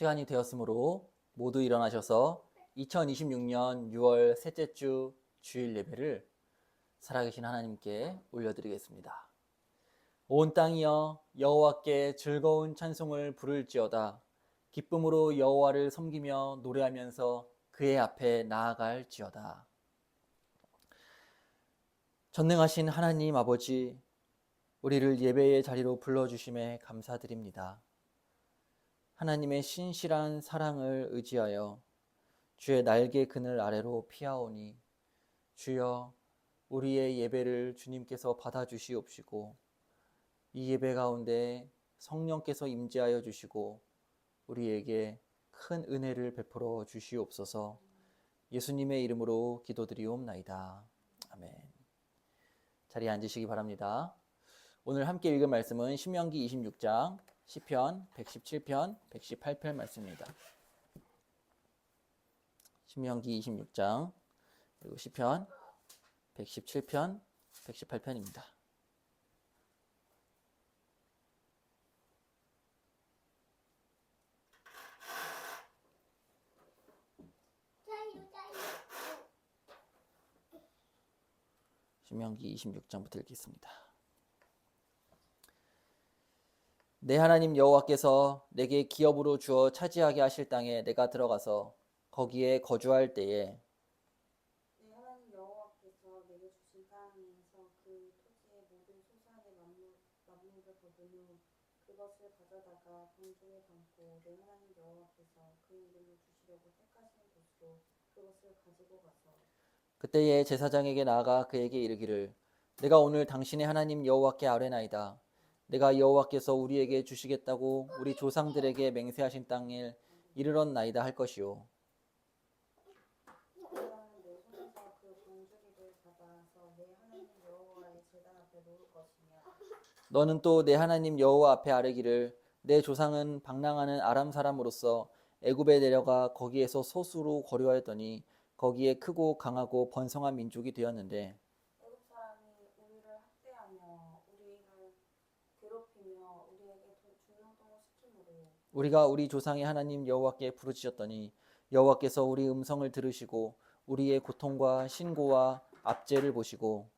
시간이 되었으므로 모두 일어나셔서 2026년 6월 셋째 주 주일 예배를 살아계신 하나님께 올려드리겠습니다. 온 땅이여 여호와께 즐거운 찬송을 부를지어다. 기쁨으로 여호와를 섬기며 노래하면서 그의 앞에 나아갈지어다. 전능하신 하나님 아버지, 우리를 예배의 자리로 불러주심에 감사드립니다. 하나님의 신실한 사랑을 의지하여 주의 날개 그늘 아래로 피하오니 주여 우리의 예배를 주님께서 받아주시옵시고 이 예배 가운데 성령께서 임재하여 주시고 우리에게 큰 은혜를 베풀어 주시옵소서. 예수님의 이름으로 기도드리옵나이다. 아멘. 자리에 앉으시기 바랍니다. 오늘 함께 읽을 말씀은 신명기 26장, 시편 117편, 118편 말씀입니다. 신명기 26장, 그리고 시편 117편, 118편입니다. 신명기 26장부터 읽겠습니다. 내 하나님 여호와께서 내게 기업으로 주어 차지하게 하실 땅에 내가 들어가서 거기에 거주할 때에 내 하나님 여호와께서 내게 주신 땅에서 그 토지의 모든 소산의 만물을 거둔 후 그것을 가져다가 광중에 담고 내 하나님 여호와께서 그 이름을 두시려고 택하신 곳으로 그것을 가지고 가서 그때에 제사장에게 나아가 그에게 이르기를 내가 오늘 당신의 하나님 여호와께 아뢰나이다. 내가 여호와께서 우리에게 주시겠다고 우리 조상들에게 맹세하신 땅에 이르렀나이다 할 것이요. 그러면 내 손에서 그 광주리를 받아서 내 하나님 여호와의 제단 앞에 놓을 것이며 너는 또 내 하나님 여호와 앞에 아뢰기를 내 조상은 방랑하는 아람 사람으로서 애굽에 내려가 거기에서 소수로 거류하였더니 거기에 크고 강하고 번성한 민족이 되었는데 애굽 사람이 우리를 학대하며 우리를 괴롭히며 우리에게 중용동을 시키므로 우리가 우리 조상의 하나님 여호와께 부르짖었더니 여호와께서 우리 음성을 들으시고 우리의 고통과 신고와 압제를 보시고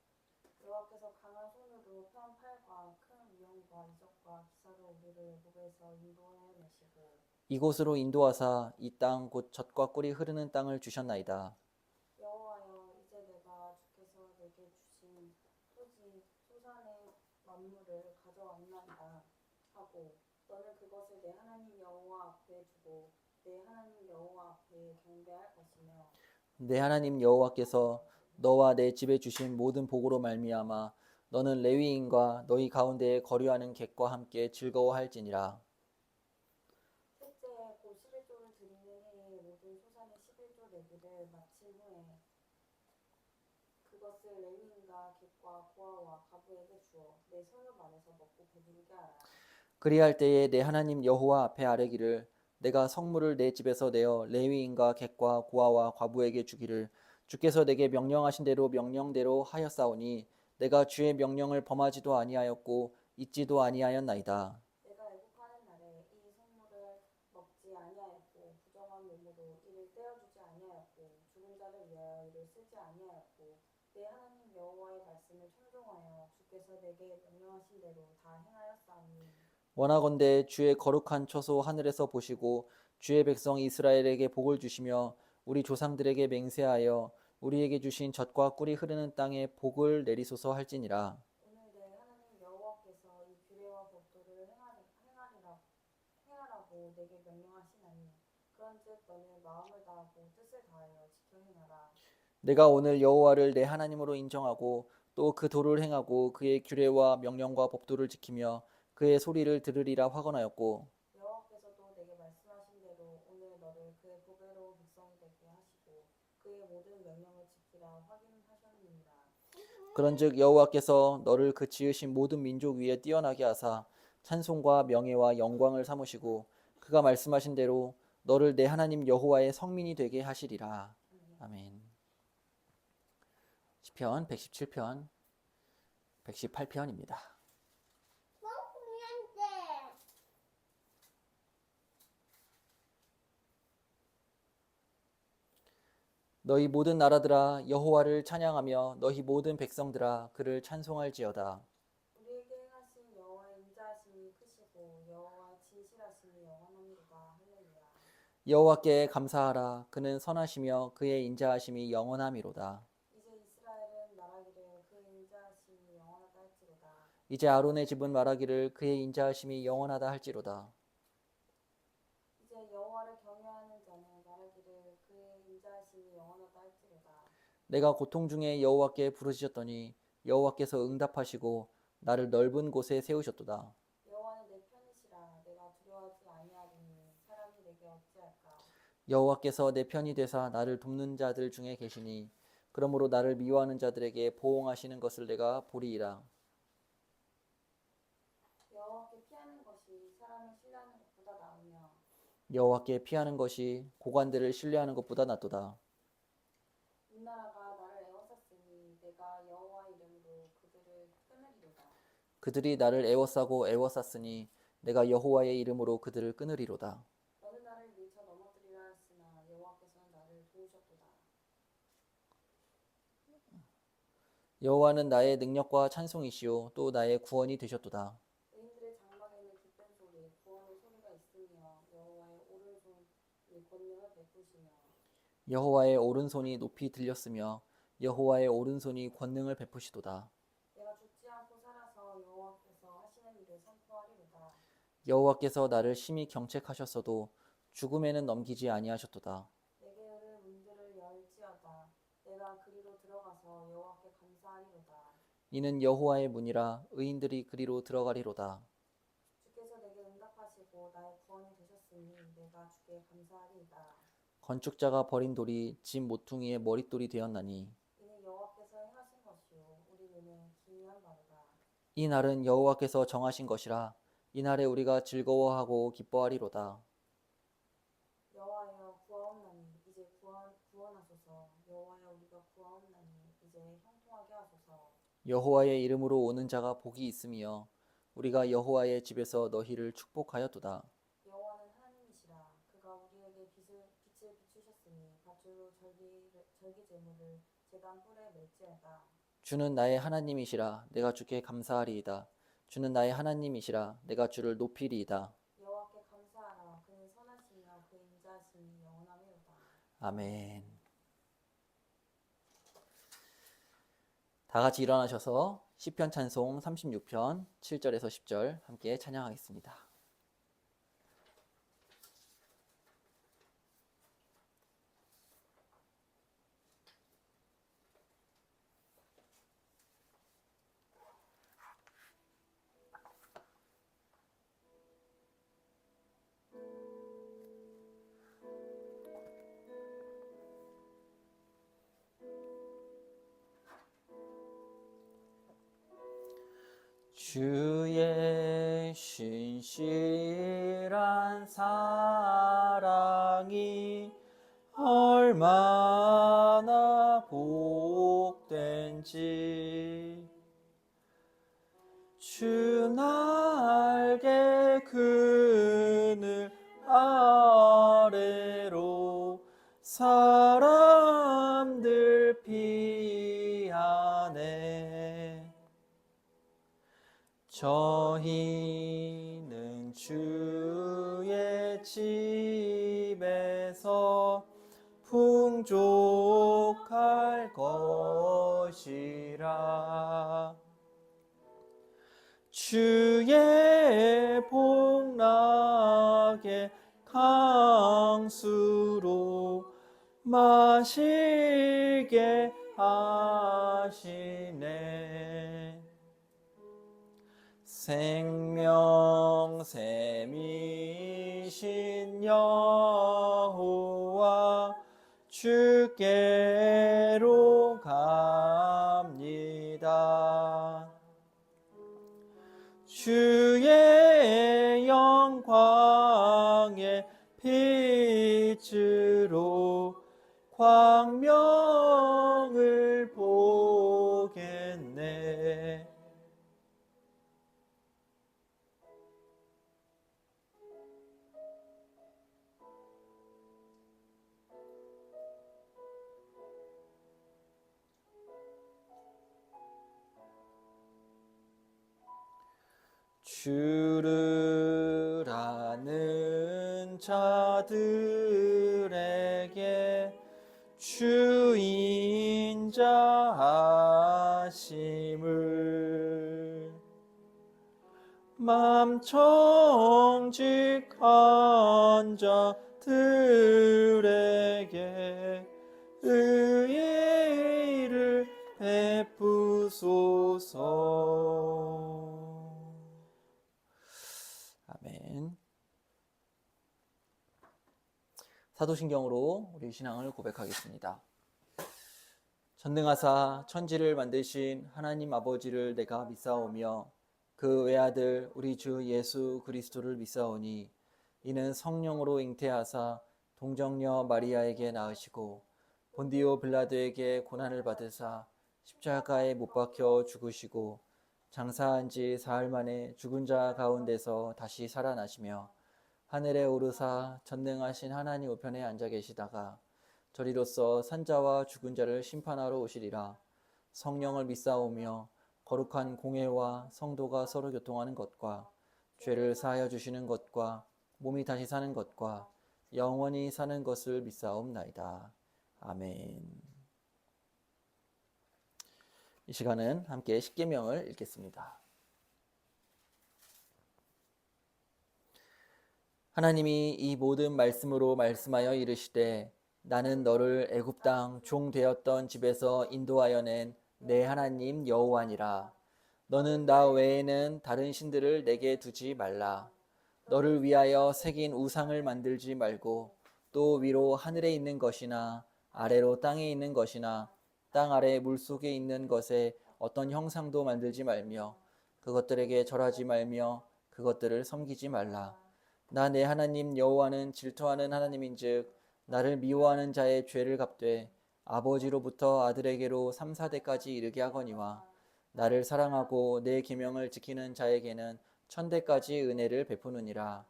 여호와께서 강한 손으로 편 팔과 큰 위엄과 이적과 기사로 우리를 애굽에서 인도하여 내시고 이곳으로 인도하사 이 땅 곧 젖과 꿀이 흐르는 땅을 주셨나이다. 여호와여 이제 내가 주께서 내게 주신 토지 소산의 만물을 가져왔나이다 하고 너는 그것을 내 하나님 여호와 앞에 두고 내 하나님 여호와 앞에 경배할 것이며 내 하나님 여호와께서 너와 내 집에 주신 모든 복으로 말미암아 너는 레위인과 너희 가운데에 거류하는 객과 함께 즐거워할지니라. 셋째에 곧 11조를 드리는 해에 모든 소산의 11조 내기를 마친 후에 그것을 레위인과 객과 고아와 과부에게 주어 내 성읍 안에서 먹고 배부르게 하라. 그리할 때에 내 하나님 여호와 앞에 아뢰기를 내가 성물을 내 집에서 내어 레위인과 객과 고아와 과부에게 주기를 주께서 내게 명령하신 대로 명령대로 하였사오니 내가 주의 명령을 범하지도 아니하였고 잊지도 아니하였나이다. 내가 애굽하는 날에 이 성물을 먹지 아니하였고 부정한 몸으로 이를 떼어주지 아니하였고 죽은 자를 위하여 이를 쓰지 아니하였고 내 하나님 여호와의 말씀을 청종하여 주께서 내게 명령하신 대로 다 행하였사오니 원하건대 주의 거룩한 처소 하늘에서 보시고 주의 백성 이스라엘에게 복을 주시며 우리 조상들에게 맹세하여 우리에게 주신 젖과 꿀이 흐르는 땅에 복을 내리소서 할지니라. 오늘 내 하나님 여호와께서 이 규례와 법도를 행하라고 내게 명령하시나니 그런즉 너는 마음을 다하고 뜻을 다하여 지켜 행하라. 내가 오늘 여호와를 내 하나님으로 인정하고 또 그 도를 행하고 그의 규례와 명령과 법도를 지키며 그의 소리를 들으리라 확언하였고 여호와께서도 내게 말씀하신 대로 오늘 너를 그의 보배로운 백성이 되게 하시고 그의 모든 명령을 지키라 확인하셨느니라. 그런즉 여호와께서 너를 그 지으신 모든 민족 위에 뛰어나게 하사 찬송과 명예와 영광을 삼으시고 그가 말씀하신 대로 너를 내 하나님 여호와의 성민이 되게 하시리라. 아멘. 시편 117편 118편입니다. 너희 모든 나라들아 여호와를 찬양하며 너희 모든 백성들아 그를 찬송할지어다. 우리에게 행하신 여호와의 인자하심이 크시고 여호와의 진실하심이 영원함이로다. 할렐루야. 여호와께 감사하라. 그는 선하시며 그의 인자하심이 영원함이로다. 이제 이스라엘은 말하기를 그의 인자하심이 영원하다 할지로다. 이제 아론의 집은 말하기를 그의 인자하심이 영원하다 할지로다. 이제 여호와를 경외하는 자는 말하기를 그의 인자하심이 영원하다 할지로다. 내가 고통 중에 여호와께 부르짖었더니 여호와께서 응답하시고 나를 넓은 곳에 세우셨도다. 여호와는 내 편이시라. 내가 두려워하지 아니하리니 사람이 내게 어찌할까. 여호와께서 내 편이 되사 나를 돕는 자들 중에 계시니 그러므로 나를 미워하는 자들에게 보응하시는 것을 내가 보리이다. 여호와께 피하는 것이 사람을 신뢰하는 것보다 나으며 여호와께 피하는 것이 고관들을 신뢰하는 것보다 낫도다. 윗나라가 나를 애워쌌으니 내가 여호와 이름으로 그들을 끊으리로다. 그들이 나를 애워싸고 애워쌌으니 내가 여호와의 이름으로 그들을 끊으리로다. 너는 나를 밀쳐 넘어뜨리라 하였으나 여호와께서는 나를 도우셨도다. 여호와는 나의 능력과 찬송이시요 또 나의 구원이 되셨도다. 의인들의 장막에는 기쁜 소리, 구원의 소리가 있으며 여호와의 오른손이 권능을 베푸시며 여호와의 오른손이 높이 들렸으며 여호와의 오른손이 권능을 베푸시도다. 내가 죽지 않고 살아서 여호와께서 하시는 일을 선포하리로다. 여호와께서 나를 심히 경책하셨어도 죽음에는 넘기지 아니하셨도다. 내게 이를 문들을 열지어다. 내가 그리로 들어가서 여호와께 감사하리로다. 이는 여호와의 문이라 의인들이 그리로 들어가리로다. 주께서 내게 응답하시고 나의 구원이 되셨으니 내가 주께 감사하리이다. 건축자가 버린 돌이 집 모퉁이의 머릿돌이 되었나니 이는 여호와께서 행하신 것이요 우리 눈에 기이한 바로다. 이 날은 여호와께서 정하신 것이라 이 날에 우리가 즐거워하고 기뻐하리로다. 여호와여 구하옵나니 이제 구원하소서. 여호와여 우리가 구하옵나니 이제 형통하게 하소서. 여호와의 이름으로 오는 자가 복이 있으며 우리가 여호와의 집에서 너희를 축복하였도다. 여호와는 하나님이시라. 그가 우리에게 빛을 비추셨으니 밧줄로 절기 제물을 제단 뿔에 맬지어다. 주는 나의 하나님이시라 내가 주께 감사하리이다. 주는 나의 하나님이시라 내가 주를 높이리이다. 여호와께 감사하라. 그는 선하시며 그의 인자하심이 영원하리로다. 아멘. 다 같이 일어나셔서 시편 찬송 36편 7절에서 10절 함께 찬양하겠습니다. 주의 신실한 사랑이 얼마나 복된지 주 날개 그늘 아래로 사람들 피하네. 저희는 주의 집에서 풍족할 것이라. 주의 복락의 강수로 마시게 하시네. 생명샘이신 여호와 주께로 갑니다. 주의 영광의 빛으로 광명을 보겠네. 주를 아는 자들에게 주인자 하심을 맘 정직한 자들에게 의의 일을 베푸소서. 아멘. 사도신경으로 우리 신앙을 고백하겠습니다. 전능하사 천지를 만드신 하나님 아버지를 내가 믿사오며 그 외아들 우리 주 예수 그리스도를 믿사오니 이는 성령으로 잉태하사 동정녀 마리아에게 낳으시고 본디오 빌라도에게 고난을 받으사 십자가에 못 박혀 죽으시고 장사한 지 사흘 만에 죽은 자 가운데서 다시 살아나시며 하늘에 오르사 전능하신 하나님 우편에 앉아 계시다가 저리로서 산자와 죽은 자를 심판하러 오시리라. 성령을 믿사오며 거룩한 공회와 성도가 서로 교통하는 것과 죄를 사하여 주시는 것과 몸이 다시 사는 것과 영원히 사는 것을 믿사옵나이다. 아멘. 이 시간은 함께 십계명을 읽겠습니다. 하나님이 이 모든 말씀으로 말씀하여 이르시되 나는 너를 애굽 땅 종 되었던 집에서 인도하여 낸 내 하나님 여호와니라. 너는 나 외에는 다른 신들을 내게 두지 말라. 너를 위하여 새긴 우상을 만들지 말고 또 위로 하늘에 있는 것이나 아래로 땅에 있는 것이나 땅 아래 물속에 있는 것에 어떤 형상도 만들지 말며 그것들에게 절하지 말며 그것들을 섬기지 말라. 나 내 하나님 여호와는 질투하는 하나님인즉 나를 미워하는 자의 죄를 갚되 아버지로부터 아들에게로 3, 4대까지 이르게 하거니와 나를 사랑하고 내 계명을 지키는 자에게는 1000대까지 은혜를 베푸느니라.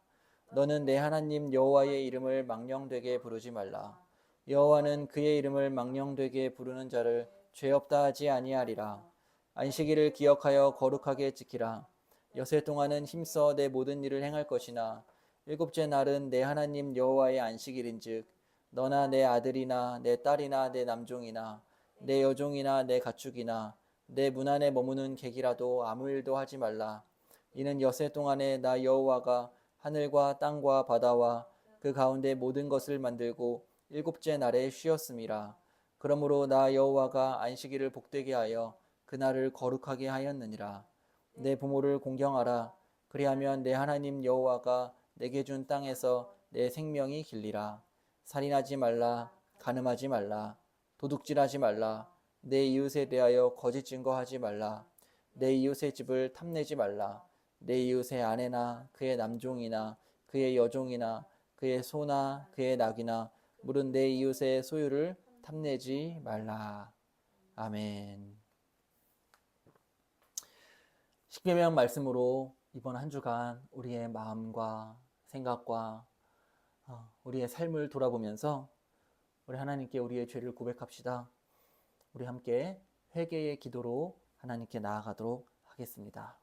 너는 내 하나님 여호와의 이름을 망령되게 부르지 말라. 여호와는 그의 이름을 망령되게 부르는 자를 죄 없다 하지 아니하리라. 안식일을 기억하여 거룩하게 지키라. 여세 동안은 힘써 내 모든 일을 행할 것이나 일곱째 날은 내 하나님 여호와의 안식일인즉 너나 내 아들이나 내 딸이나 내 남종이나 내 여종이나 내 가축이나 내 문 안에 머무는 객이라도 아무 일도 하지 말라. 이는 여세 동안에 나 여호와가 하늘과 땅과 바다와 그 가운데 모든 것을 만들고 일곱째 날에 쉬었음이라. 그러므로 나 여호와가 안식일을 복되게 하여 그날을 거룩하게 하였느니라. 내 부모를 공경하라. 그리하면 내 하나님 여호와가 내게 준 땅에서 내 생명이 길리라. 살인하지 말라. 간음하지 말라. 도둑질하지 말라. 내 이웃에 대하여 거짓 증거하지 말라. 내 이웃의 집을 탐내지 말라. 내 이웃의 아내나 그의 남종이나 그의 여종이나 그의 소나 그의 낙이나 물은 내 이웃의 소유를 탐내지 말라. 아멘. 십계명 말씀으로 이번 한 주간 우리의 마음과 생각과 우리의 삶을 돌아보면서 우리 하나님께 우리의 죄를 고백합시다. 우리 함께 회개의 기도로 하나님께 나아가도록 하겠습니다.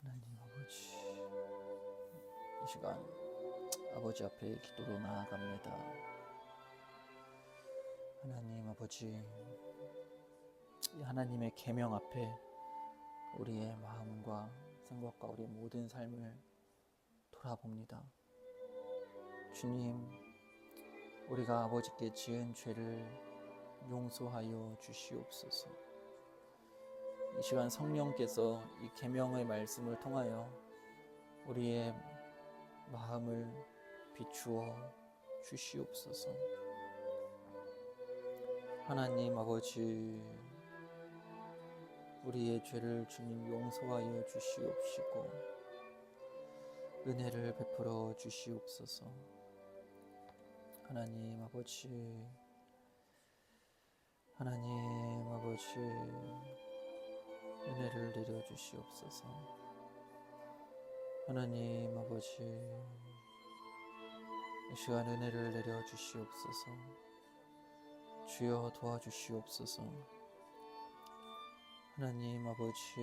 하나님 아버지, 이 시간 아버지 앞에 기도로 나아갑니다. 하나님 아버지, 이 하나님의 계명 앞에 우리의 마음과 생각과 우리의 모든 삶을 돌아봅니다. 주님, 우리가 아버지께 지은 죄를 용서하여 주시옵소서. 이 시간 성령께서 이 계명의 말씀을 통하여 우리의 마음을 비추어 주시옵소서. 하나님 아버지, 우리의 죄를 주님 용서하여 주시옵시고 은혜를 베풀어 주시옵소서. 하나님 아버지, 하나님 아버지, 은혜를 내려 주시옵소서. 하나님 아버지, 이 시간 은혜를 내려 주시옵소서. 주여 도와주시옵소서. 하나님 아버지,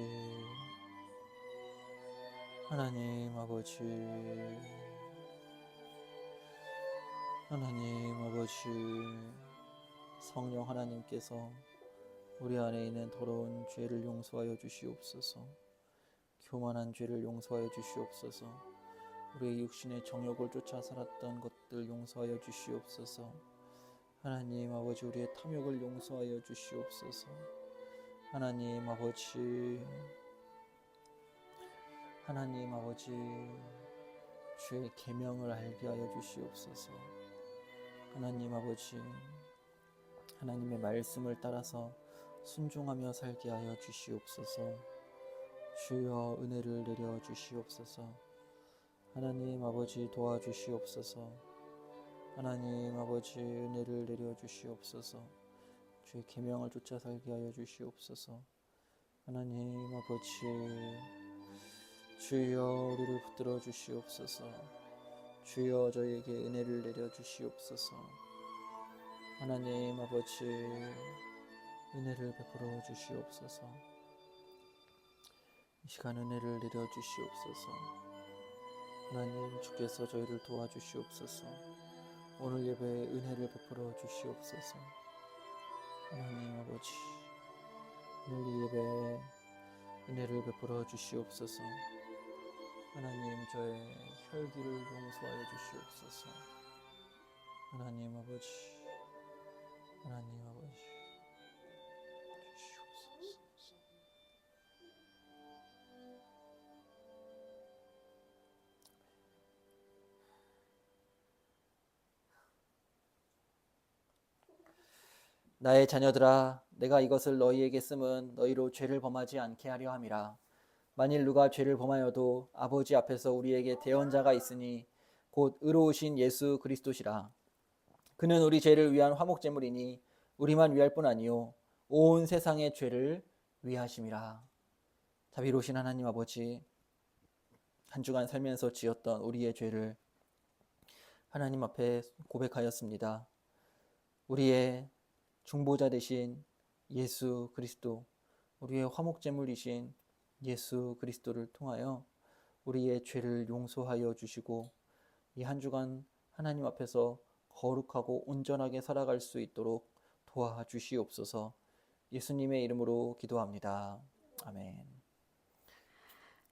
하나님 아버지, 하나님 아버지, 성령 하나님께서 우리 안에 있는 더러운 죄를 용서하여 주시옵소서. 교만한 죄를 용서하여 주시옵소서. 우리의 육신의 정욕을 쫓아 살았던 것들 용서하여 주시옵소서. 하나님 아버지, 우리의 탐욕을 용서하여 주시옵소서. 하나님 아버지, 하나님 아버지, 주의 계명을 알게 하여 주시옵소서. 하나님 아버지, 하나님의 말씀을 따라서 순종하며 살게 하여 주시옵소서. 주여 은혜를 내려 주시옵소서. 하나님 아버지 도와주시옵소서. 하나님 아버지 은혜를 내려 주시옵소서. 주의 계명을 쫓아 살게 하여 주시옵소서. 하나님 아버지, 주여 우리를 붙들어 주시옵소서. 주여 저희에게 은혜를 내려 주시옵소서. 하나님 아버지 은혜를 베풀어 주시옵소서. 이 시간 은혜를 내려 주시옵소서. 하나님 주께서 저희를 도와주시옵소서. 오늘 예배에 은혜를 베풀어 주시옵소서. 하나님 아버지 오늘 이 예배에 은혜를 베풀어 주시옵소서. 하나님 저의 혈기를 용서하여 주시옵소서. 하나님 아버지, 하나님 아버지 주시옵소서. 나의 자녀들아, 내가 이것을 너희에게 쓰면 너희로 죄를 범하지 않게 하려 함이라. 만일 누가 죄를 범하여도 아버지 앞에서 우리에게 대언자가 있으니 곧 의로우신 예수 그리스도시라. 그는 우리 죄를 위한 화목제물이니 우리만 위할 뿐 아니요 온 세상의 죄를 위하심이라. 자비로우신 하나님 아버지, 한 주간 살면서 지었던 우리의 죄를 하나님 앞에 고백하였습니다. 우리의 중보자 되신 예수 그리스도, 우리의 화목제물이신 예수 그리스도를 통하여 우리의 죄를 용서하여 주시고 이 한 주간 하나님 앞에서 거룩하고 온전하게 살아갈 수 있도록 도와주시옵소서. 예수님의 이름으로 기도합니다. 아멘.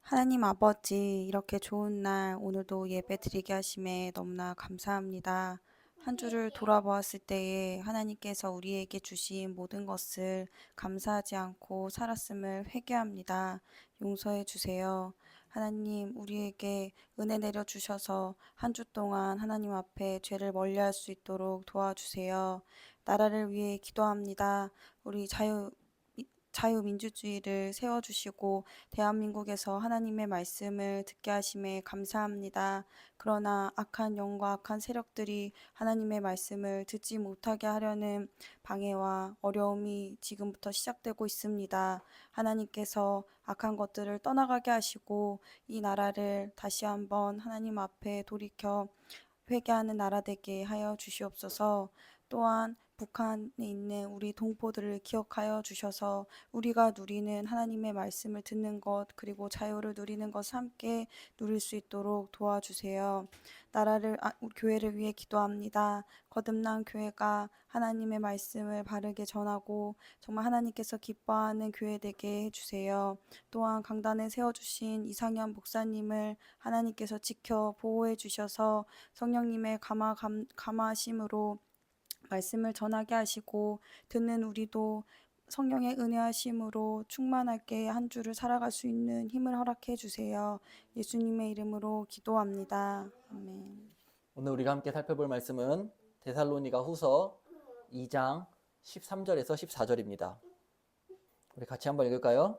하나님 아버지, 이렇게 좋은 날 오늘도 예배 드리게 하심에 너무나 감사합니다. 한 주를 돌아보았을 때에 하나님께서 우리에게 주신 모든 것을 감사하지 않고 살았음을 회개합니다. 용서해 주세요. 하나님, 우리에게 은혜 내려 주셔서 한 주 동안 하나님 앞에 죄를 멀리할 수 있도록 도와주세요. 나라를 위해 기도합니다. 우리 자유민주주의를 세워주시고 대한민국에서 하나님의 말씀을 듣게 하심에 감사합니다. 그러나 악한 영과 악한 세력들이 하나님의 말씀을 듣지 못하게 하려는 방해와 어려움이 지금부터 시작되고 있습니다. 하나님께서 악한 것들을 떠나가게 하시고 이 나라를 다시 한번 하나님 앞에 돌이켜 회개하는 나라 되게 하여 주시옵소서. 또한 북한에 있는 우리 동포들을 기억하여 주셔서 우리가 누리는 하나님의 말씀을 듣는 것, 그리고 자유를 누리는 것을 함께 누릴 수 있도록 도와주세요. 교회를 위해 기도합니다. 거듭난 교회가 하나님의 말씀을 바르게 전하고 정말 하나님께서 기뻐하는 교회 되게 해주세요. 또한 강단에 세워주신 이상현 목사님을 하나님께서 지켜 보호해 주셔서 성령님의 감화심으로 말씀을 전하게 하시고 듣는 우리도 성령의 은혜하심으로 충만하게 한 주를 살아갈 수 있는 힘을 허락해 주세요. 예수님의 이름으로 기도합니다. 아멘. 오늘 우리가 함께 살펴볼 말씀은 데살로니가 후서 2장 13절에서 14절입니다. 우리 같이 한번 읽을까요?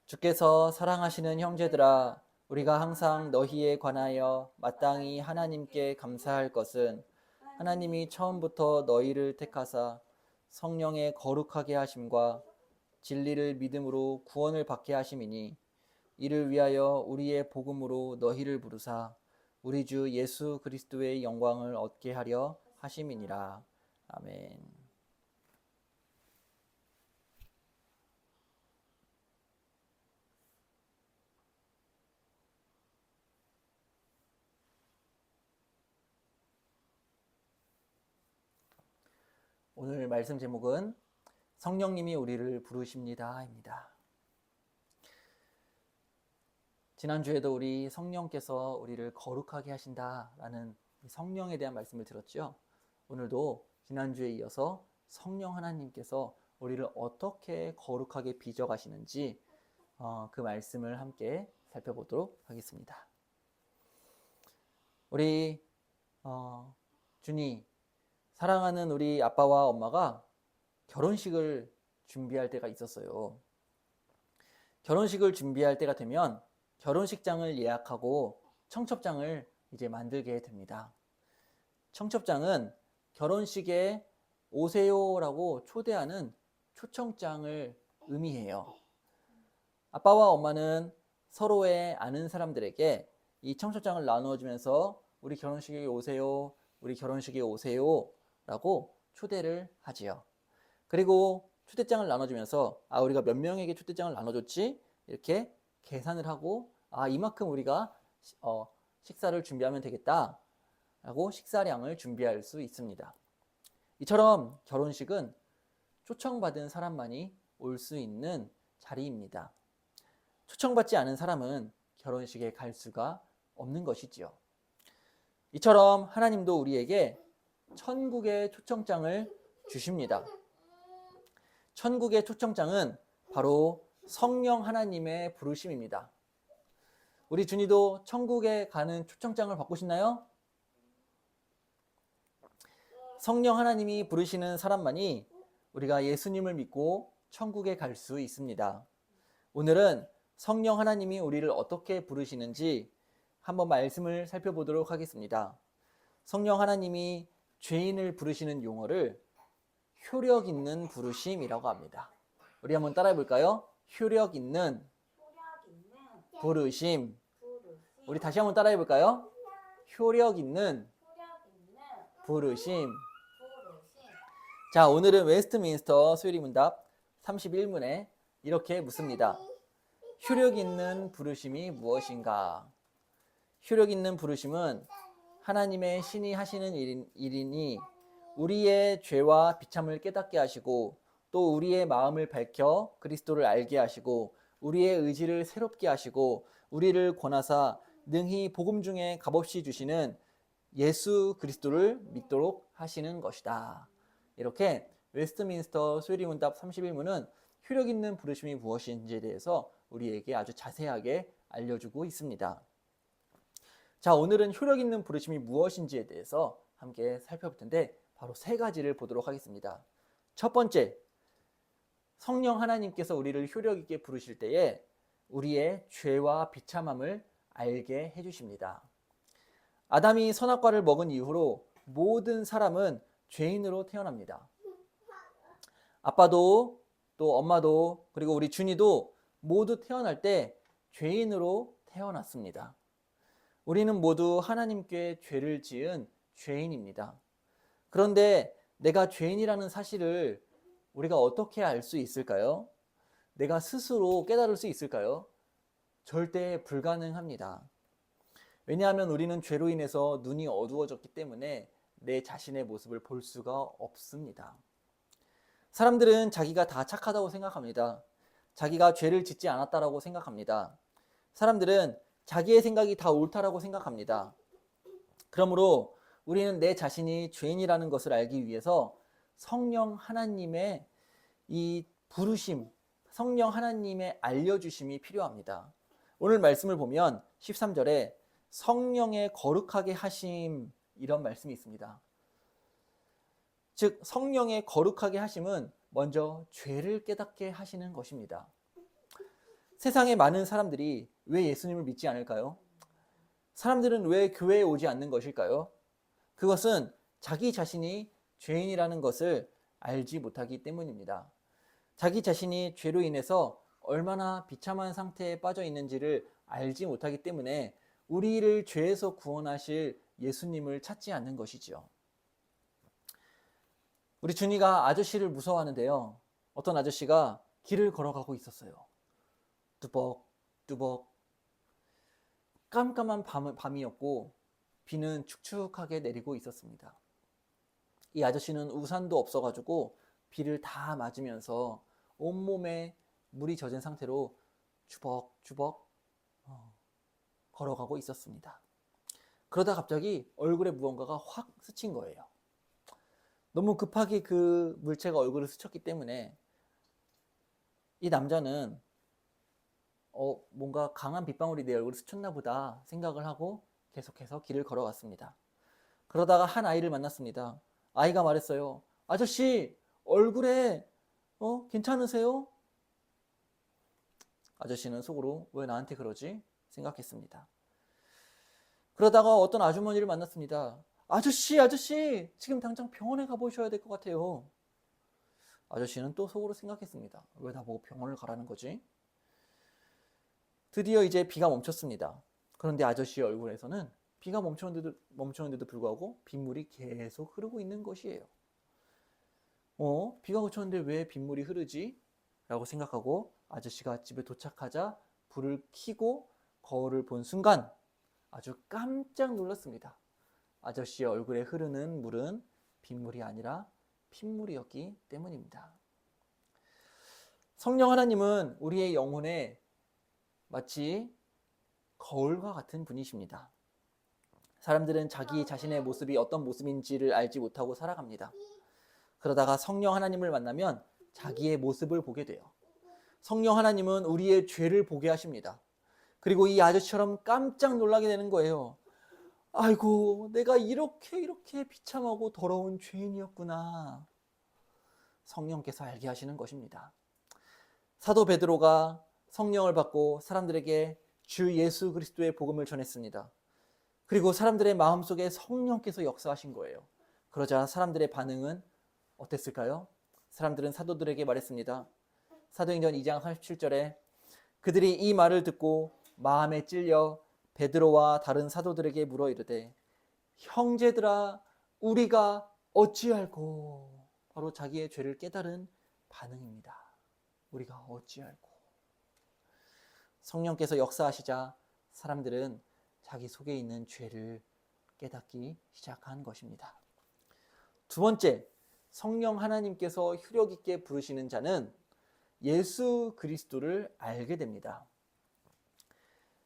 주께서 사랑하시는 형제들아, 우리가 항상 너희에 관하여 마땅히 하나님께 감사할 것은 하나님이 처음부터 너희를 택하사 성령의 거룩하게 하심과 진리를 믿음으로 구원을 받게 하심이니 이를 위하여 우리의 복음으로 너희를 부르사 우리 주 예수 그리스도의 영광을 얻게 하려 하심이니라. 아멘. 오늘 말씀 제목은 성령님이 우리를 부르십니다입니다. 지난주에도 우리 성령께서 우리를 거룩하게 하신다라는 성령에 대한 말씀을 들었죠. 오늘도 지난주에 이어서 성령 하나님께서 우리를 어떻게 거룩하게 빚어가시는지 그 말씀을 함께 살펴보도록 하겠습니다. 우리 준이, 사랑하는 우리 아빠와 엄마가 결혼식을 준비할 때가 있었어요. 결혼식을 준비할 때가 되면 결혼식장을 예약하고 청첩장을 이제 만들게 됩니다. 청첩장은 결혼식에 오세요라고 초대하는 초청장을 의미해요. 아빠와 엄마는 서로의 아는 사람들에게 이 청첩장을 나누어주면서 우리 결혼식에 오세요, 우리 결혼식에 오세요 라고 초대를 하지요. 그리고 초대장을 나눠주면서 우리가 몇 명에게 초대장을 나눠줬지? 이렇게 계산을 하고 이만큼 우리가 식사를 준비하면 되겠다 라고 식사량을 준비할 수 있습니다. 이처럼 결혼식은 초청받은 사람만이 올 수 있는 자리입니다. 초청받지 않은 사람은 결혼식에 갈 수가 없는 것이지요. 이처럼 하나님도 우리에게 천국의 초청장을 주십니다. 천국의 초청장은 바로 성령 하나님의 부르심입니다. 우리 준이도 천국에 가는 초청장을 받고 싶나요? 성령 하나님이 부르시는 사람만이 우리가 예수님을 믿고 천국에 갈 수 있습니다. 오늘은 성령 하나님이 우리를 어떻게 부르시는지 한번 말씀을 살펴보도록 하겠습니다. 성령 하나님이 죄인을 부르시는 용어를 효력 있는 부르심이라고 합니다. 우리 한번 따라해 볼까요? 효력 있는 부르심. 우리 다시 한번 따라해 볼까요? 효력 있는 부르심. 자, 오늘은 웨스트민스터 수요일문답 31문에 이렇게 묻습니다. 효력 있는 부르심이 무엇인가? 효력 있는 부르심은 하나님의 신이 하시는 일이니 우리의 죄와 비참을 깨닫게 하시고 또 우리의 마음을 밝혀 그리스도를 알게 하시고 우리의 의지를 새롭게 하시고 우리를 권하사 능히 복음 중에 값없이 주시는 예수 그리스도를 믿도록 하시는 것이다. 이렇게 웨스트민스터 수요일문답 31문은 효력 있는 부르심이 무엇인지에 대해서 우리에게 아주 자세하게 알려주고 있습니다. 자, 오늘은 효력 있는 부르심이 무엇인지에 대해서 함께 살펴볼 텐데 바로 세 가지를 보도록 하겠습니다. 첫 번째, 성령 하나님께서 우리를 효력 있게 부르실 때에 우리의 죄와 비참함을 알게 해주십니다. 아담이 선악과를 먹은 이후로 모든 사람은 죄인으로 태어납니다. 아빠도 또 엄마도 그리고 우리 준이도 모두 태어날 때 죄인으로 태어났습니다. 우리는 모두 하나님께 죄를 지은 죄인입니다. 그런데 내가 죄인이라는 사실을 우리가 어떻게 알 수 있을까요? 내가 스스로 깨달을 수 있을까요? 절대 불가능합니다. 왜냐하면 우리는 죄로 인해서 눈이 어두워졌기 때문에 내 자신의 모습을 볼 수가 없습니다. 사람들은 자기가 다 착하다고 생각합니다. 자기가 죄를 짓지 않았다라고 생각합니다. 사람들은 자기의 생각이 다 옳다라고 생각합니다. 그러므로 우리는 내 자신이 죄인이라는 것을 알기 위해서 성령 하나님의 이 부르심, 성령 하나님의 알려주심이 필요합니다. 오늘 말씀을 보면 13절에 성령의 거룩하게 하심 이런 말씀이 있습니다. 즉 성령의 거룩하게 하심은 먼저 죄를 깨닫게 하시는 것입니다. 세상에 많은 사람들이 왜 예수님을 믿지 않을까요? 사람들은 왜 교회에 오지 않는 것일까요? 그것은 자기 자신이 죄인이라는 것을 알지 못하기 때문입니다. 자기 자신이 죄로 인해서 얼마나 비참한 상태에 빠져 있는지를 알지 못하기 때문에 우리를 죄에서 구원하실 예수님을 찾지 않는 것이죠. 우리 준이가 아저씨를 무서워하는데요. 어떤 아저씨가 길을 걸어가고 있었어요. 뚜벅뚜벅 깜깜한 밤이었고 비는 축축하게 내리고 있었습니다. 이 아저씨는 우산도 없어가지고 비를 다 맞으면서 온몸에 물이 젖은 상태로 주벅주벅 걸어가고 있었습니다. 그러다 갑자기 얼굴에 무언가가 확 스친 거예요. 너무 급하게 그 물체가 얼굴을 스쳤기 때문에 이 남자는 뭔가 강한 빗방울이 내 얼굴을 스쳤나 보다 생각을 하고 계속해서 길을 걸어갔습니다. 그러다가 한 아이를 만났습니다. 아이가 말했어요. 아저씨, 얼굴에 괜찮으세요? 아저씨는 속으로 왜 나한테 그러지? 생각했습니다. 그러다가 어떤 아주머니를 만났습니다. 아저씨, 지금 당장 병원에 가보셔야 될 것 같아요. 아저씨는 또 속으로 생각했습니다. 왜 나보고 병원을 가라는 거지? 드디어 이제 비가 멈췄습니다. 그런데 아저씨의 얼굴에서는 비가 멈췄는데도 불구하고 빗물이 계속 흐르고 있는 것이에요. 비가 그쳤는데 왜 빗물이 흐르지? 라고 생각하고 아저씨가 집에 도착하자 불을 켜고 거울을 본 순간 아주 깜짝 놀랐습니다. 아저씨의 얼굴에 흐르는 물은 빗물이 아니라 핏물이었기 때문입니다. 성령 하나님은 우리의 영혼에 마치 거울과 같은 분이십니다. 사람들은 자기 자신의 모습이 어떤 모습인지를 알지 못하고 살아갑니다. 그러다가 성령 하나님을 만나면 자기의 모습을 보게 돼요. 성령 하나님은 우리의 죄를 보게 하십니다. 그리고 이 아저씨처럼 깜짝 놀라게 되는 거예요. 아이고, 내가 이렇게 비참하고 더러운 죄인이었구나. 성령께서 알게 하시는 것입니다. 사도 베드로가 성령을 받고 사람들에게 주 예수 그리스도의 복음을 전했습니다. 그리고 사람들의 마음속에 성령께서 역사하신 거예요. 그러자 사람들의 반응은 어땠을까요? 사람들은 사도들에게 말했습니다. 사도행전 2장 37절에 그들이 이 말을 듣고 마음에 찔려 베드로와 다른 사도들에게 물어 이르되 형제들아 우리가 어찌할꼬. 바로 자기의 죄를 깨달은 반응입니다. 우리가 어찌할꼬. 성령께서 역사하시자 사람들은 자기 속에 있는 죄를 깨닫기 시작한 것입니다. 두 번째, 성령 하나님께서 효력 있게 부르시는 자는 예수 그리스도를 알게 됩니다.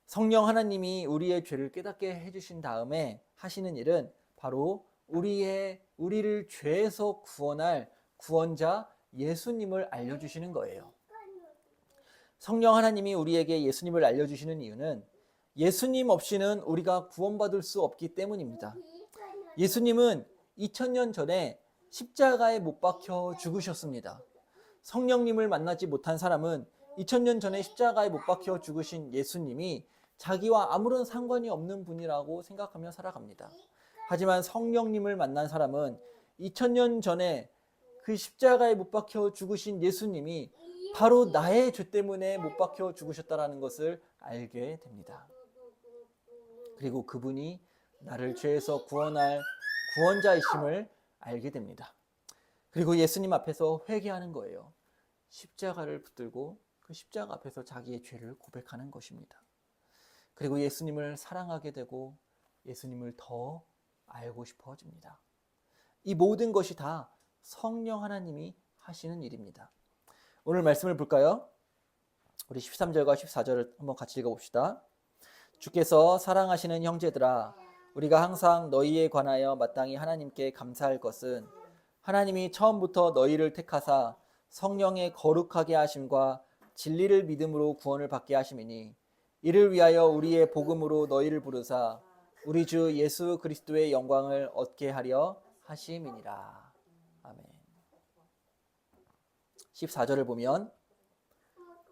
성령 하나님이 우리의 죄를 깨닫게 해주신 다음에 하시는 일은 바로 우리를 죄에서 구원할 구원자 예수님을 알려주시는 거예요. 성령 하나님이 우리에게 예수님을 알려주시는 이유는 예수님 없이는 우리가 구원받을 수 없기 때문입니다. 예수님은 2000년 전에 십자가에 못 박혀 죽으셨습니다. 성령님을 만나지 못한 사람은 2000년 전에 십자가에 못 박혀 죽으신 예수님이 자기와 아무런 상관이 없는 분이라고 생각하며 살아갑니다. 하지만 성령님을 만난 사람은 2000년 전에 그 십자가에 못 박혀 죽으신 예수님이 바로 나의 죄 때문에 못 박혀 죽으셨다는 것을 알게 됩니다. 그리고 그분이 나를 죄에서 구원할 구원자이심을 알게 됩니다. 그리고 예수님 앞에서 회개하는 거예요. 십자가를 붙들고 그 십자가 앞에서 자기의 죄를 고백하는 것입니다. 그리고 예수님을 사랑하게 되고 예수님을 더 알고 싶어집니다. 이 모든 것이 다 성령 하나님이 하시는 일입니다. 오늘 말씀을 볼까요? 우리 13절과 14절을 한번 같이 읽어봅시다. 주께서 사랑하시는 형제들아 우리가 항상 너희에 관하여 마땅히 하나님께 감사할 것은 하나님이 처음부터 너희를 택하사 성령의 거룩하게 하심과 진리를 믿음으로 구원을 받게 하심이니 이를 위하여 우리의 복음으로 너희를 부르사 우리 주 예수 그리스도의 영광을 얻게 하려 하심이니라. 아멘. 14절을 보면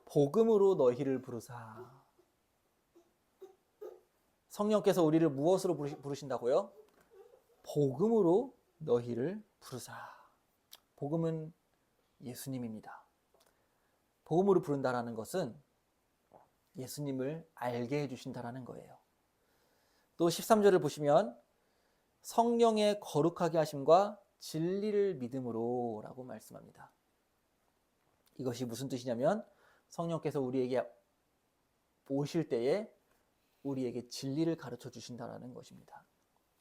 복음으로 너희를 부르사. 성령께서 우리를 무엇으로 부르신다고요? 복음으로 너희를 부르사. 복음은 예수님입니다. 복음으로 부른다라는 것은 예수님을 알게 해주신다라는 거예요. 또 13절을 보시면 성령의 거룩하게 하심과 진리를 믿음으로 라고 말씀합니다. 이것이 무슨 뜻이냐면 성령께서 우리에게 오실 때에 우리에게 진리를 가르쳐 주신다라는 것입니다.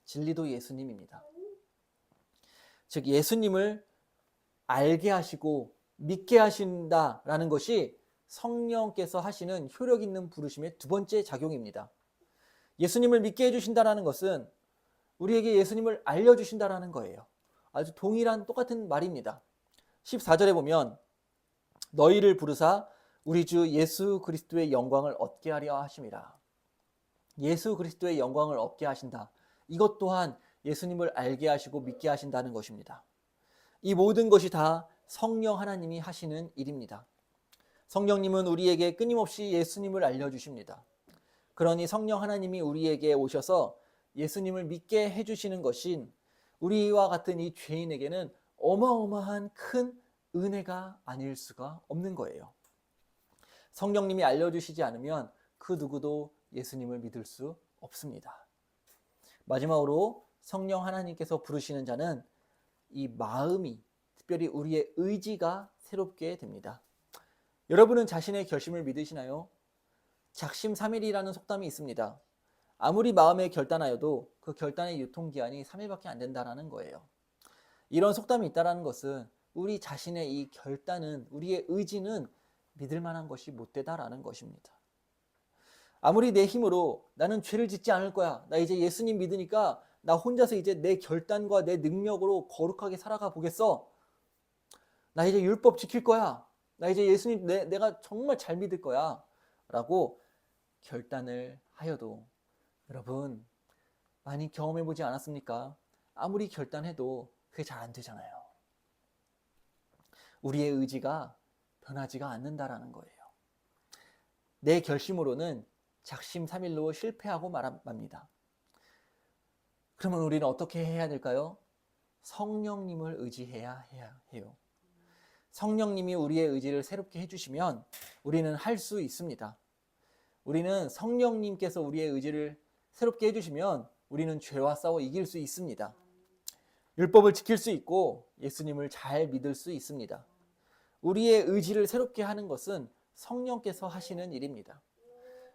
진리도 예수님입니다. 즉 예수님을 알게 하시고 믿게 하신다라는 것이 성령께서 하시는 효력 있는 부르심의 두 번째 작용입니다. 예수님을 믿게 해주신다라는 것은 우리에게 예수님을 알려주신다라는 거예요. 아주 동일한 똑같은 말입니다. 14절에 보면 너희를 부르사 우리 주 예수 그리스도의 영광을 얻게 하려 하심이라. 예수 그리스도의 영광을 얻게 하신다. 이것 또한 예수님을 알게 하시고 믿게 하신다는 것입니다. 이 모든 것이 다 성령 하나님이 하시는 일입니다. 성령님은 우리에게 끊임없이 예수님을 알려주십니다. 그러니 성령 하나님이 우리에게 오셔서 예수님을 믿게 해주시는 것인 우리와 같은 이 죄인에게는 어마어마한 큰 은혜가 아닐 수가 없는 거예요. 성령님이 알려주시지 않으면 그 누구도 예수님을 믿을 수 없습니다. 마지막으로 성령 하나님께서 부르시는 자는 이 마음이, 특별히 우리의 의지가 새롭게 됩니다. 여러분은 자신의 결심을 믿으시나요? 작심삼일이라는 속담이 있습니다. 아무리 마음에 결단하여도 그 결단의 유통기한이 3일밖에 안 된다는 거예요. 이런 속담이 있다는 것은 우리 자신의 이 결단은, 우리의 의지는 믿을 만한 것이 못 되다라는 것입니다. 아무리 내 힘으로 나는 죄를 짓지 않을 거야, 나 이제 예수님 믿으니까 나 혼자서 이제 내 결단과 내 능력으로 거룩하게 살아가 보겠어, 나 이제 율법 지킬 거야, 나 이제 예수님 내가 정말 잘 믿을 거야 라고 결단을 하여도 여러분 많이 경험해 보지 않았습니까? 아무리 결단해도 그게 잘 안 되잖아요. 우리의 의지가 변하지가 않는다라는 거예요. 내 결심으로는 작심삼일로 실패하고 맙니다. 그러면 우리는 어떻게 해야 될까요? 성령님을 의지해야 해요. 성령님이 우리의 의지를 새롭게 해주시면 우리는 할 수 있습니다. 우리는 성령님께서 우리의 의지를 새롭게 해주시면 우리는 죄와 싸워 이길 수 있습니다. 율법을 지킬 수 있고 예수님을 잘 믿을 수 있습니다. 우리의 의지를 새롭게 하는 것은 성령께서 하시는 일입니다.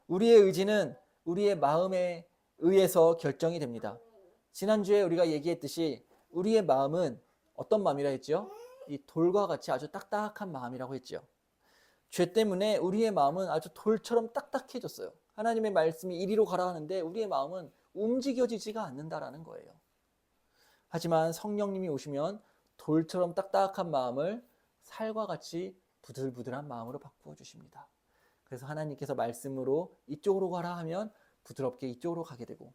우리의 의지는 우리의 마음에 의해서 결정이 됩니다. 지난주에 우리가 얘기했듯이 우리의 마음은 어떤 마음이라 했죠? 이 돌과 같이 아주 딱딱한 마음이라고 했죠. 죄 때문에 우리의 마음은 아주 돌처럼 딱딱해졌어요. 하나님의 말씀이 이리로 가라 하는데 우리의 마음은 움직여지지가 않는다라는 거예요. 하지만 성령님이 오시면 돌처럼 딱딱한 마음을 살과 같이 부들부들한 마음으로 바꾸어 주십니다. 그래서 하나님께서 말씀으로 이쪽으로 가라 하면 부드럽게 이쪽으로 가게 되고,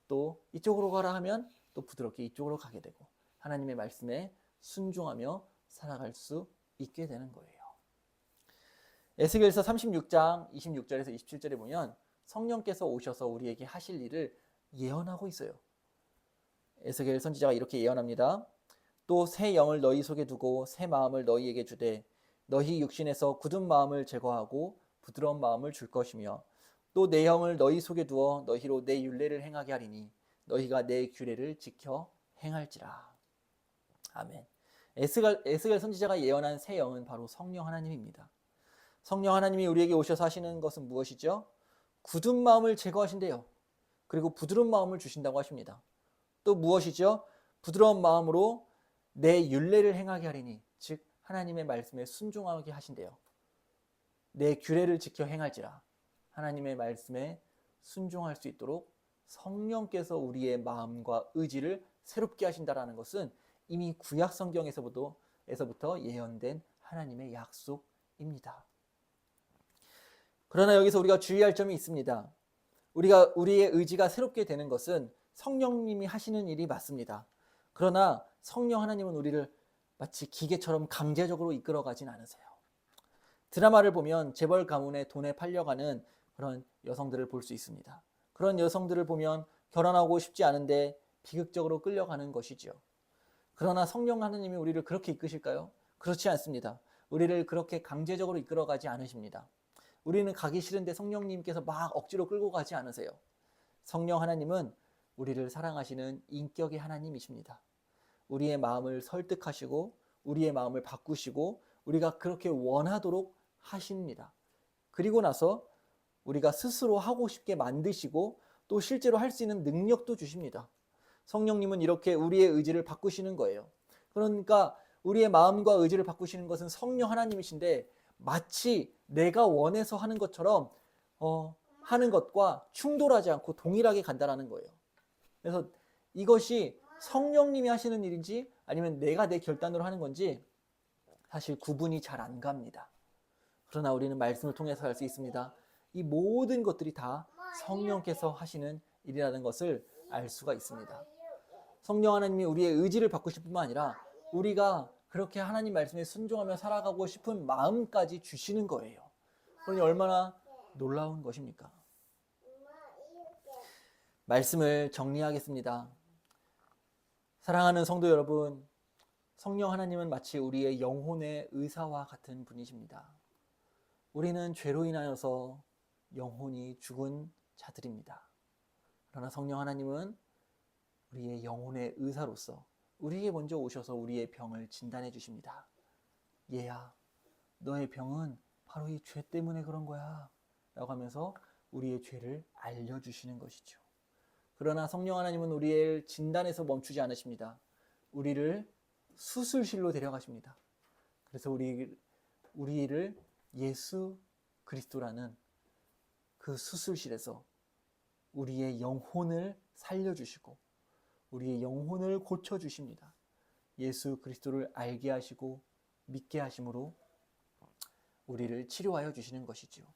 또 이쪽으로 가라 하면 또 부드럽게 이쪽으로 가게 되고, 하나님의 말씀에 순종하며 살아갈 수 있게 되는 거예요. 에스겔서 36장 26절에서 27절에 보면 성령께서 오셔서 우리에게 하실 일을 예언하고 있어요. 에스겔 선지자가 이렇게 예언합니다. 또 새 영을 너희 속에 두고 새 마음을 너희에게 주되 너희 육신에서 굳은 마음을 제거하고 부드러운 마음을 줄 것이며 또 내 영을 너희 속에 두어 너희로 내 율례를 행하게 하리니 너희가 내 규례를 지켜 행할지라. 아멘. 에스겔 선지자가 예언한 새 영은 바로 성령 하나님입니다. 성령 하나님이 우리에게 오셔서 하시는 것은 무엇이죠? 굳은 마음을 제거하신대요. 그리고 부드러운 마음을 주신다고 하십니다. 또 무엇이죠? 부드러운 마음으로 내 율례를 행하게 하리니, 즉 하나님의 말씀에 순종하게 하신대요. 내 규례를 지켜 행할지라. 하나님의 말씀에 순종할 수 있도록 성령께서 우리의 마음과 의지를 새롭게 하신다라는 것은 이미 구약 성경에서부터 예언된 하나님의 약속입니다. 그러나 여기서 우리가 주의할 점이 있습니다. 우리의 의지가 새롭게 되는 것은 성령님이 하시는 일이 맞습니다. 그러나 성령 하나님은 우리를 마치 기계처럼 강제적으로 이끌어가진 않으세요. 드라마를 보면 재벌 가문의 돈에 팔려가는 그런 여성들을 볼 수 있습니다. 그런 여성들을 보면 결혼하고 싶지 않은데 비극적으로 끌려가는 것이죠. 그러나 성령 하나님이 우리를 그렇게 이끄실까요? 그렇지 않습니다. 우리를 그렇게 강제적으로 이끌어가지 않으십니다. 우리는 가기 싫은데 성령님께서 막 억지로 끌고 가지 않으세요. 성령 하나님은 우리를 사랑하시는 인격의 하나님이십니다. 우리의 마음을 설득하시고 우리의 마음을 바꾸시고 우리가 그렇게 원하도록 하십니다. 그리고 나서 우리가 스스로 하고 싶게 만드시고 또 실제로 할 수 있는 능력도 주십니다. 성령님은 이렇게 우리의 의지를 바꾸시는 거예요. 그러니까 우리의 마음과 의지를 바꾸시는 것은 성령 하나님이신데 마치 내가 원해서 하는 것처럼 하는 것과 충돌하지 않고 동일하게 간다라는 거예요. 그래서 이것이 성령님이 하시는 일인지 아니면 내가 내 결단으로 하는 건지 사실 구분이 잘 안 갑니다. 그러나 우리는 말씀을 통해서 알 수 있습니다. 이 모든 것들이 다 성령께서 하시는 일이라는 것을 알 수가 있습니다. 성령 하나님이 우리의 의지를 바꾸실 뿐만 아니라 우리가 그렇게 하나님 말씀에 순종하며 살아가고 싶은 마음까지 주시는 거예요. 그러니 얼마나 놀라운 것입니까? 말씀을 정리하겠습니다. 사랑하는 성도 여러분, 성령 하나님은 마치 우리의 영혼의 의사와 같은 분이십니다. 우리는 죄로 인하여서 영혼이 죽은 자들입니다. 그러나 성령 하나님은 우리의 영혼의 의사로서 우리에게 먼저 오셔서 우리의 병을 진단해 주십니다. 얘야, 너의 병은 바로 이 죄 때문에 그런 거야 라고 하면서 우리의 죄를 알려주시는 것이죠. 그러나 성령 하나님은 우리의 진단에서 멈추지 않으십니다. 우리를 수술실로 데려가십니다. 그래서 우리를 예수 그리스도라는 그 수술실에서 우리의 영혼을 살려주시고 우리의 영혼을 고쳐주십니다. 예수 그리스도를 알게 하시고 믿게 하심으로 우리를 치료하여 주시는 것이지요.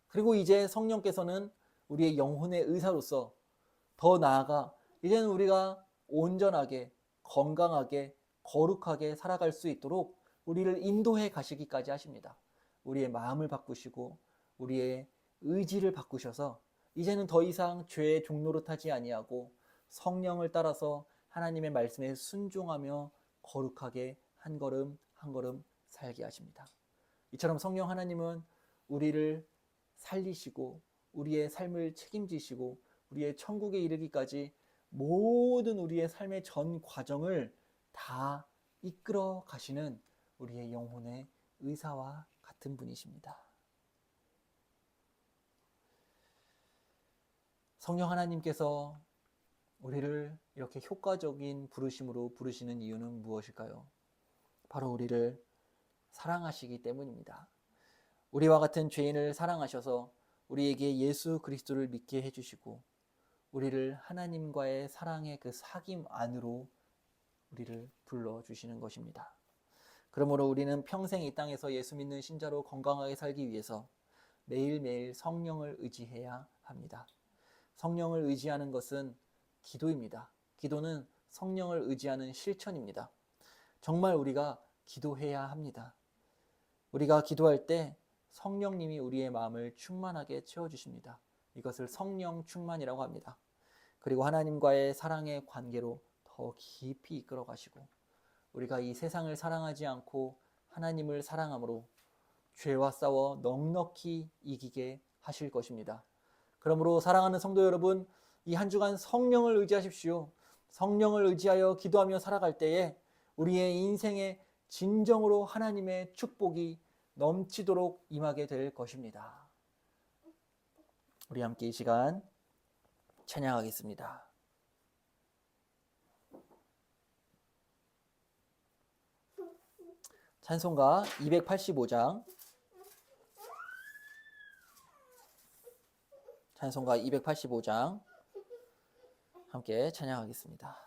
그리고 이제 성령께서는 우리의 영혼의 의사로서 더 나아가 이제는 우리가 온전하게 건강하게 거룩하게 살아갈 수 있도록 우리를 인도해 가시기까지 하십니다. 우리의 마음을 바꾸시고 우리의 의지를 바꾸셔서 이제는 더 이상 죄의 종노릇 하지 아니하고 성령을 따라서 하나님의 말씀에 순종하며 거룩하게 한 걸음 한 걸음 살게 하십니다. 이처럼 성령 하나님은 우리를 살리시고 우리의 삶을 책임지시고 우리의 천국에 이르기까지 모든 우리의 삶의 전 과정을 다 이끌어 가시는 우리의 영혼의 의사와 같은 분이십니다. 성령 하나님께서 우리를 이렇게 효과적인 부르심으로 부르시는 이유는 무엇일까요? 바로 우리를 사랑하시기 때문입니다. 우리와 같은 죄인을 사랑하셔서 우리에게 예수 그리스도를 믿게 해주시고 우리를 하나님과의 사랑의 그 사귐 안으로 우리를 불러주시는 것입니다. 그러므로 우리는 평생 이 땅에서 예수 믿는 신자로 건강하게 살기 위해서 매일매일 성령을 의지해야 합니다. 성령을 의지하는 것은 기도입니다. 기도는 성령을 의지하는 실천입니다. 정말 우리가 기도해야 합니다. 우리가 기도할 때 성령님이 우리의 마음을 충만하게 채워주십니다. 이것을 성령 충만이라고 합니다. 그리고 하나님과의 사랑의 관계로 더 깊이 이끌어 가시고 우리가 이 세상을 사랑하지 않고 하나님을 사랑함으로 죄와 싸워 넉넉히 이기게 하실 것입니다. 그러므로 사랑하는 성도 여러분, 이 한 주간 성령을 의지하십시오. 성령을 의지하여 기도하며 살아갈 때에 우리의 인생에 진정으로 하나님의 축복이 넘치도록 임하게 될 것입니다. 우리 함께 이 시간 찬양하겠습니다. 찬송가 285장 찬송가 285장 함께 찬양하겠습니다.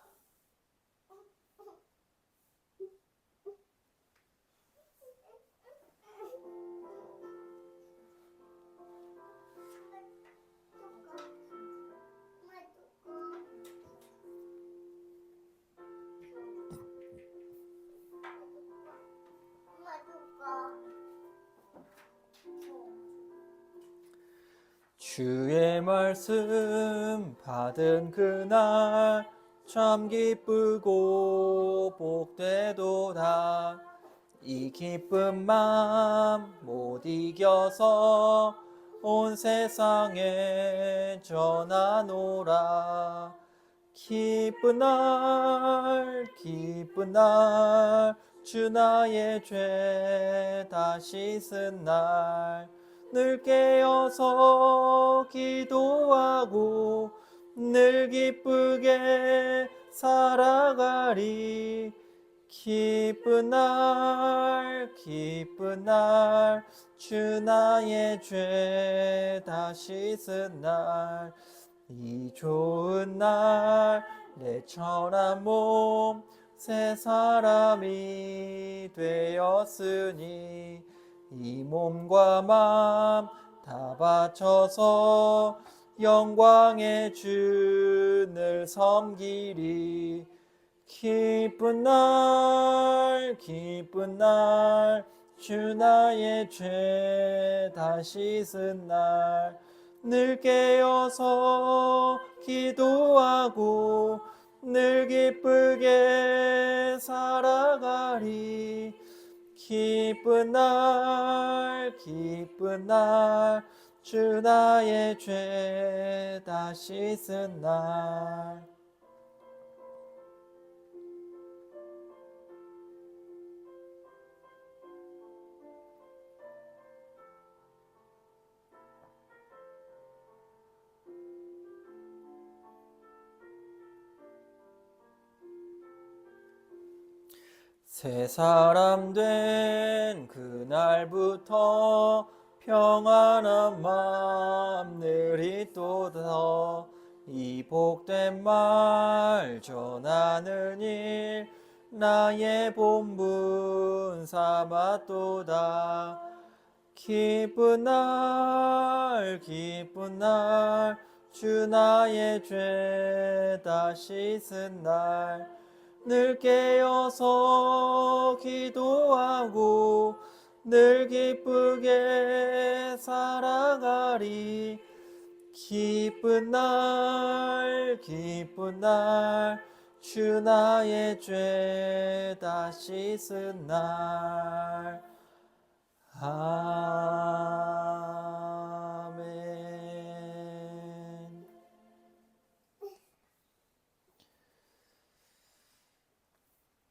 주의 말씀 받은 그날 참 기쁘고 복되도다. 이 기쁜 마음 못 이겨서 온 세상에 전하노라. 기쁜 날 주 나의 죄 다 씻은 날 늘 깨어서 기도하고 늘 기쁘게 살아가리. 기쁜 날 주 나의 죄 다 씻은 날, 이 좋은 날 내 천한 몸 새 사람이 되었으니, 이 몸과 맘 다 바쳐서 영광의 주를 섬기리. 기쁜 날 주 나의 죄 다 씻은 날, 늘 깨어서 기도하고 늘 기쁘게 살아가리. 기쁜 날 주 나의 죄 다 씻은 날. 새 사람 된 그날부터 평안한 마음 늘 있도다. 이 복된 말 전하는 일 나의 본분 삼았도다. 기쁜 날 주 나의 죄 다 씻은 날, 늘 깨어서 기도하고 늘 기쁘게 살아가리. 기쁜 날 주 나의 죄 다 씻은 날. 아멘.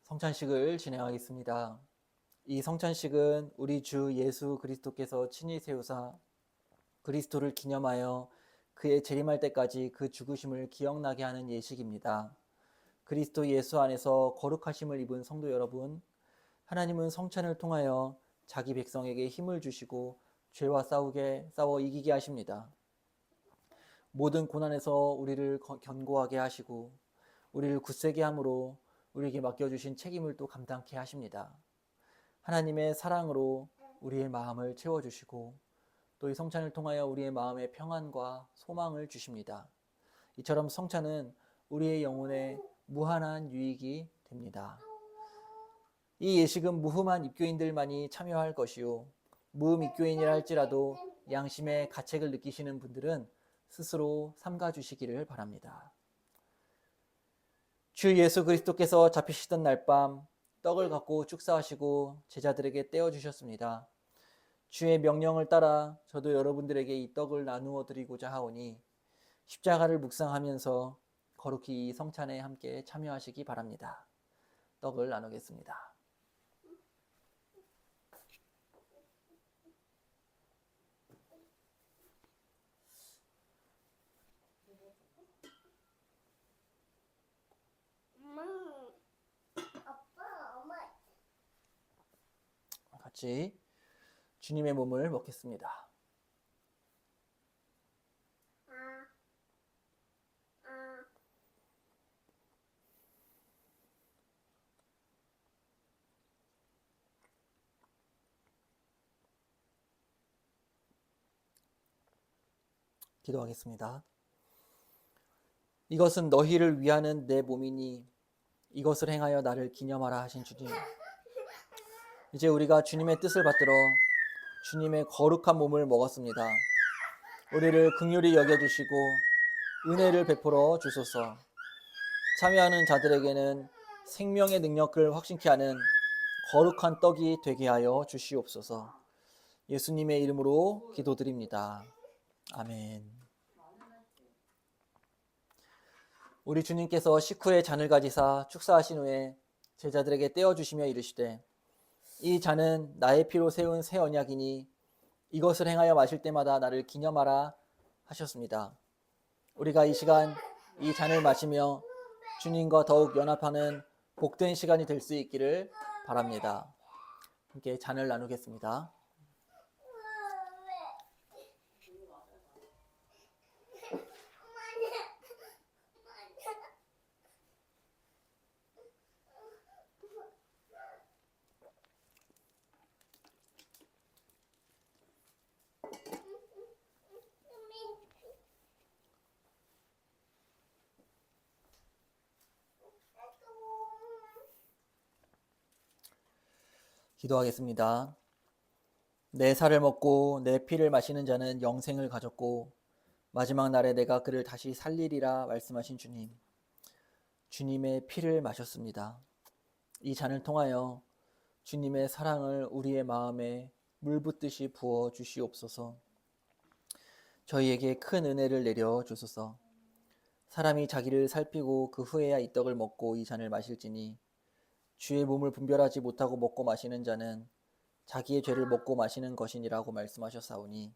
성찬식을 진행하겠습니다. 이 성찬식은 우리 주 예수 그리스도께서 친히 세우사 그리스도를 기념하여 그의 재림할 때까지 그 죽으심을 기억나게 하는 예식입니다. 그리스도 예수 안에서 거룩하심을 입은 성도 여러분, 하나님은 성찬을 통하여 자기 백성에게 힘을 주시고 죄와 싸워 이기게 하십니다. 모든 고난에서 우리를 견고하게 하시고 우리를 굳세게 함으로 우리에게 맡겨주신 책임을 또 감당케 하십니다. 하나님의 사랑으로 우리의 마음을 채워주시고 또 이 성찬을 통하여 우리의 마음에 평안과 소망을 주십니다. 이처럼 성찬은 우리의 영혼에 무한한 유익이 됩니다. 이 예식은 무흠한 입교인들만이 참여할 것이요, 무흠 입교인이라 할지라도 양심의 가책을 느끼시는 분들은 스스로 삼가 주시기를 바랍니다. 주 예수 그리스도께서 잡히시던 날 밤 떡을 갖고 축사하시고 제자들에게 떼어주셨습니다. 주의 명령을 따라 저도 여러분들에게 이 떡을 나누어 드리고자 하오니 십자가를 묵상하면서 거룩히 이 성찬에 함께 참여하시기 바랍니다. 떡을 나누겠습니다. 같이 주님의 몸을 먹겠습니다. 기도하겠습니다. 이것은 너희를 위하는 내 몸이니 이것을 행하여 나를 기념하라 하신 주님, 이제 우리가 주님의 뜻을 받들어 주님의 거룩한 몸을 먹었습니다. 우리를 긍휼히 여겨주시고 은혜를 베풀어 주소서. 참여하는 자들에게는 생명의 능력을 확신케 하는 거룩한 떡이 되게 하여 주시옵소서. 예수님의 이름으로 기도드립니다. 아멘. 우리 주님께서 식후에 잔을 가지사 축사하신 후에 제자들에게 떼어주시며 이르시되, 이 잔은 나의 피로 세운 새 언약이니 이것을 행하여 마실 때마다 나를 기념하라 하셨습니다. 우리가 이 시간 이 잔을 마시며 주님과 더욱 연합하는 복된 시간이 될 수 있기를 바랍니다. 함께 잔을 나누겠습니다. 기도하겠습니다. 내 살을 먹고 내 피를 마시는 자는 영생을 가졌고 마지막 날에 내가 그를 다시 살리리라 말씀하신 주님. 주님의 피를 마셨습니다. 이 잔을 통하여 주님의 사랑을 우리의 마음에 물 붓듯이 부어 주시옵소서. 저희에게 큰 은혜를 내려 주소서. 사람이 자기를 살피고 그 후에야 이 떡을 먹고 이 잔을 마실지니 주의 몸을 분별하지 못하고 먹고 마시는 자는 자기의 죄를 먹고 마시는 것이니라고 말씀하셨사오니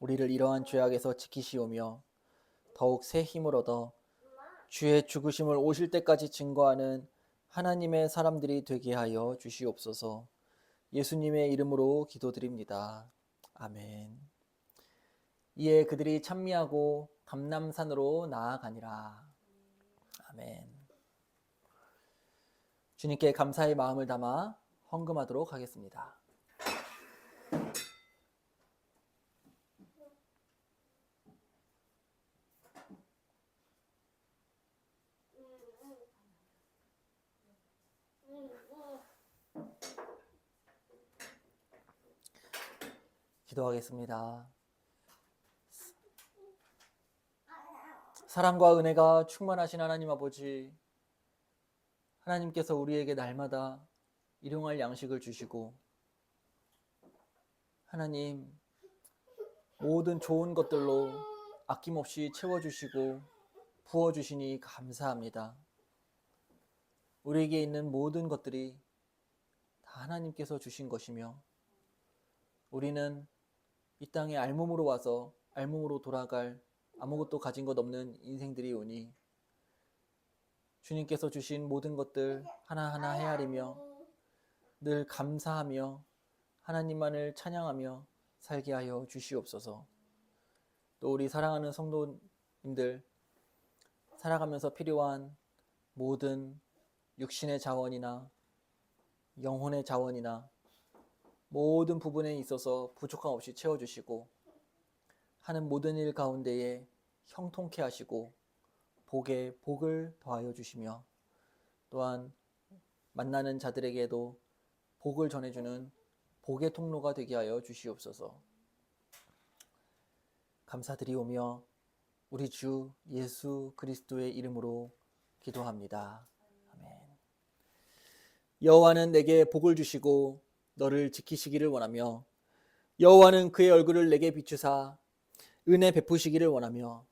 우리를 이러한 죄악에서 지키시오며 더욱 새 힘을 얻어 주의 죽으심을 오실 때까지 증거하는 하나님의 사람들이 되게 하여 주시옵소서. 예수님의 이름으로 기도드립니다. 아멘. 이에 그들이 찬미하고 감람산으로 나아가니라. 아멘. 주님께 감사의 마음을 담아 헌금하도록 하겠습니다. 기도하겠습니다. 사랑과 은혜가 충만하신 하나님 아버지, 하나님께서 우리에게 날마다 일용할 양식을 주시고 하나님 모든 좋은 것들로 아낌없이 채워주시고 부어주시니 감사합니다. 우리에게 있는 모든 것들이 다 하나님께서 주신 것이며 우리는 이 땅에 알몸으로 와서 알몸으로 돌아갈 아무것도 가진 것 없는 인생들이 오니 주님께서 주신 모든 것들 하나하나 헤아리며 늘 감사하며 하나님만을 찬양하며 살게 하여 주시옵소서. 또 우리 사랑하는 성도님들 살아가면서 필요한 모든 육신의 자원이나 영혼의 자원이나 모든 부분에 있어서 부족함 없이 채워주시고 하는 모든 일 가운데에 형통케 하시고 복에 복을 더하여 주시며 또한 만나는 자들에게도 복을 전해주는 복의 통로가 되게 하여 주시옵소서. 감사드리오며 우리 주 예수 그리스도의 이름으로 기도합니다. 아멘. 여호와는 내게 복을 주시고 너를 지키시기를 원하며 여호와는 그의 얼굴을 내게 비추사 은혜 베푸시기를 원하며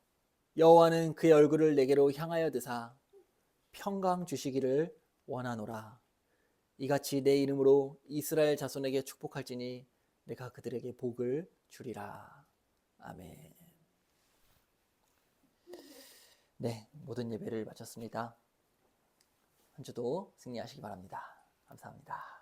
여호와는 그의 얼굴을 내게로 향하여 드사 평강 주시기를 원하노라. 이같이 내 이름으로 이스라엘 자손에게 축복할지니 내가 그들에게 복을 주리라. 아멘. 네, 모든 예배를 마쳤습니다. 한 주도 승리하시기 바랍니다. 감사합니다.